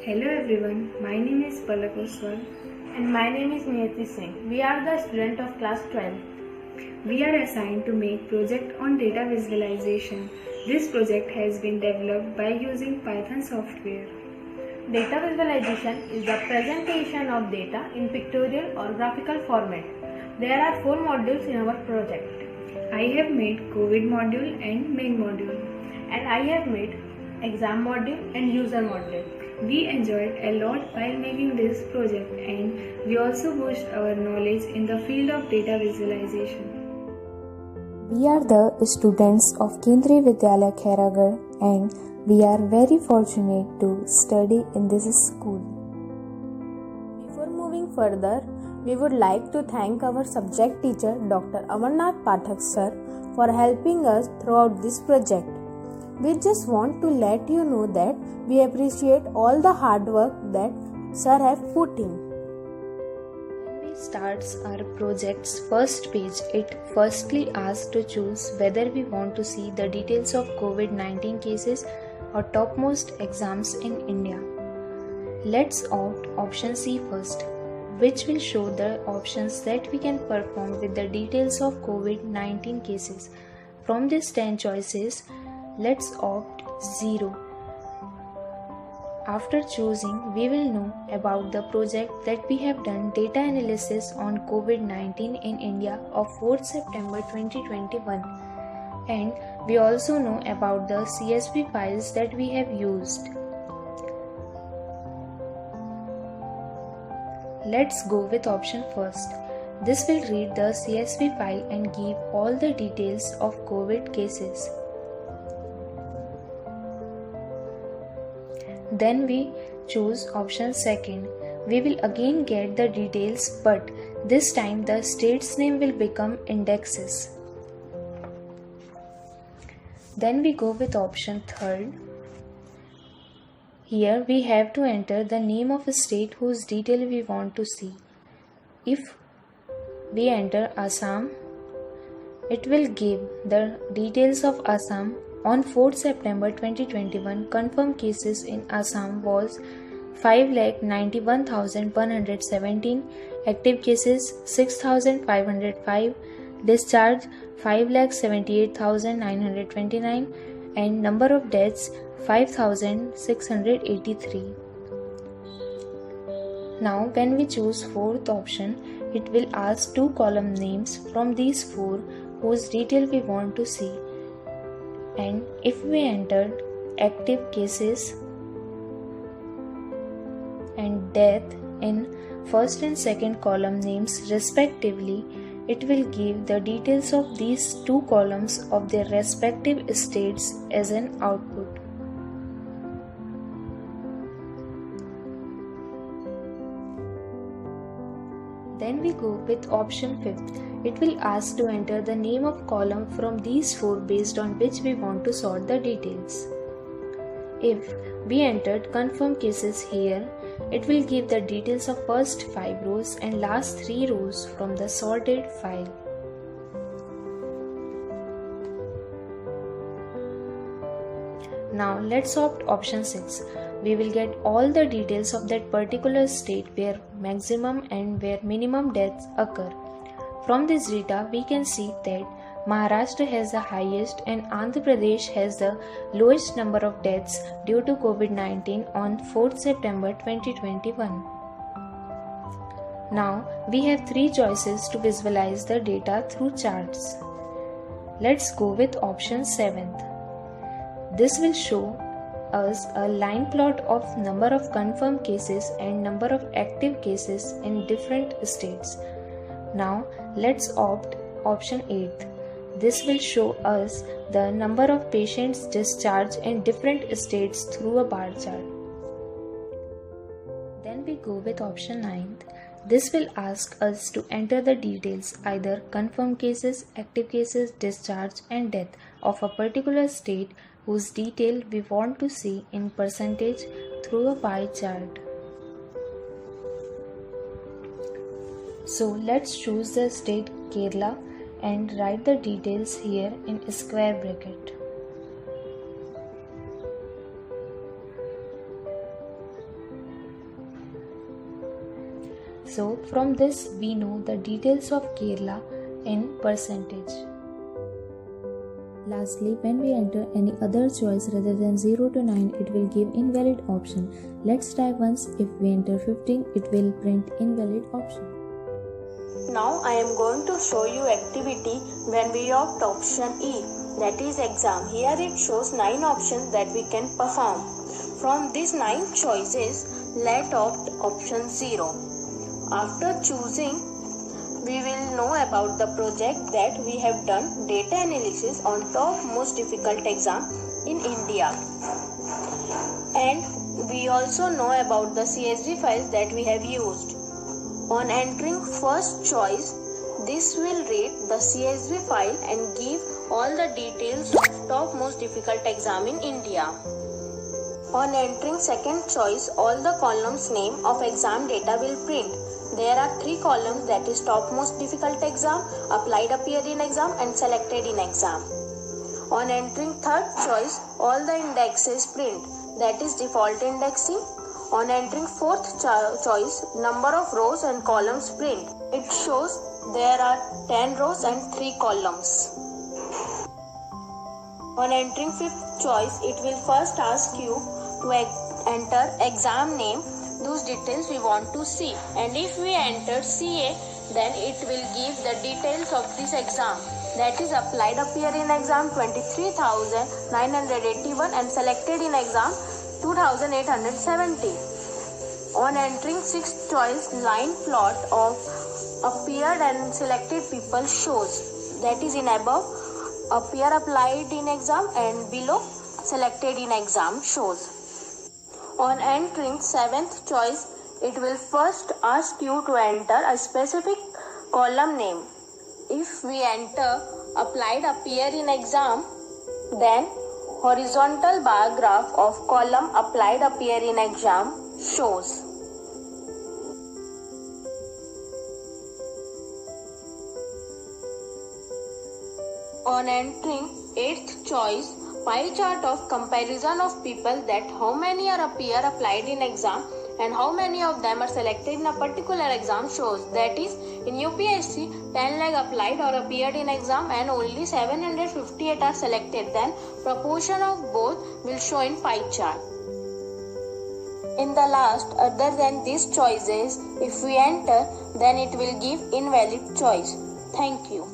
Hello everyone, my name is Palak Oswal. And my name is Niyati Singh. We are the student of class 12. We are assigned to make project on data visualization. This project has been developed by using Python software. Data visualization is the presentation of data in pictorial or graphical format. There are 4 modules in our project. I have made COVID module and main module. And I have made exam module and user module. We enjoyed a lot while making this project and we also boost our knowledge in the field of data visualization. We are the students of Kendriya Vidyalaya Khairagarh and we are very fortunate to study in this school. Before moving further, we would like to thank our subject teacher Dr. Amarnath Pathak sir for helping us throughout this project. We just want to let you know that we appreciate all the hard work that sir have put in. When we starts our project's first page, it firstly asks to choose whether we want to see the details of COVID-19 cases or topmost exams in India. Let's opt option C first, which will show the options that we can perform with the details of COVID-19 cases. From these 10 choices, let's opt 0. After choosing, we will know about the project that we have done data analysis on COVID-19 in India of 4th September 2021, and we also know about the CSV files that we have used. Let's go with option first. This will read the CSV file and give all the details of COVID cases. Then we choose option second. We will again get the details, but this time the state's name will become indexes. Then we go with option third. Here we have to enter the name of a state whose detail we want to see. If we enter Assam, it will give the details of Assam. On 4th September 2021, confirmed cases in Assam was 5,91,117, active cases 6,505, discharge 5,78,929, and number of deaths 5,683. Now when we choose fourth option, it will ask 2 column names from these 4 whose detail we want to see. And if we entered active cases and death in first and second column names respectively, it will give the details of these 2 columns of their respective states as an output. Then we go with option 5th. It will ask to enter the name of column from these 4 based on which we want to sort the details. If we entered confirmed cases here, it will give the details of first 5 rows and last 3 rows from the sorted file. Now let's opt option 6. We will get all the details of that particular state where maximum and where minimum deaths occur. From this data, we can see that Maharashtra has the highest and Andhra Pradesh has the lowest number of deaths due to COVID-19 on 4th September 2021. Now, we have 3 choices to visualize the data through charts. Let's go with option 7th. This will show us a line plot of number of confirmed cases and number of active cases in different states. Now let's opt option 8th. This will show us the number of patients discharged in different states through a bar chart. Then we go with option 9th. This will ask us to enter the details, either confirmed cases, active cases, discharge and death of a particular state whose detail we want to see in percentage through a pie chart. So let's choose the state Kerala and write the details here in square bracket. So from this we know the details of Kerala in percentage. Lastly, when we enter any other choice rather than 0 to 9, it will give invalid option. Let's try once. If we enter 15, it will print invalid option. Now I am going to show you activity when we opt option E, that is exam. Here it shows 9 options that we can perform. From these 9 choices, let's opt option 0. After choosing, we will know about the project that we have done, data analysis on top most difficult exam in India. And we also know about the CSV files that we have used. On entering first choice, this will read the CSV file and give all the details of top most difficult exam in India. On entering second choice, all the columns name of exam data will print. There are 3 columns, that is top most difficult exam, applied appeared in exam and selected in exam. On entering third choice, all the indexes print, that is default indexing. On entering fourth choice, number of rows and columns print. It shows there are 10 rows and 3 columns. On entering fifth choice, it will first ask you to enter exam name, those details we want to see. And if we enter CA, then it will give the details of this exam. That is applied appear in exam 23,981 and selected in exam 2,870. On entering sixth choice, line plot of appeared and selected people shows. That is in above, appear applied in exam and below selected in exam shows. On entering seventh choice, it will first ask you to enter a specific column name. If we enter applied appear in exam, then horizontal bar graph of column applied appear in exam shows. On entering 8th choice, pie chart of comparison of people, that how many are appear applied in exam and how many of them are selected in a particular exam shows. That is, in UPSC 10 lakh applied or appeared in exam and only 758 are selected, then proportion of both will show in pie chart. In the last, other than these choices, if we enter, then it will give invalid choice. Thank you.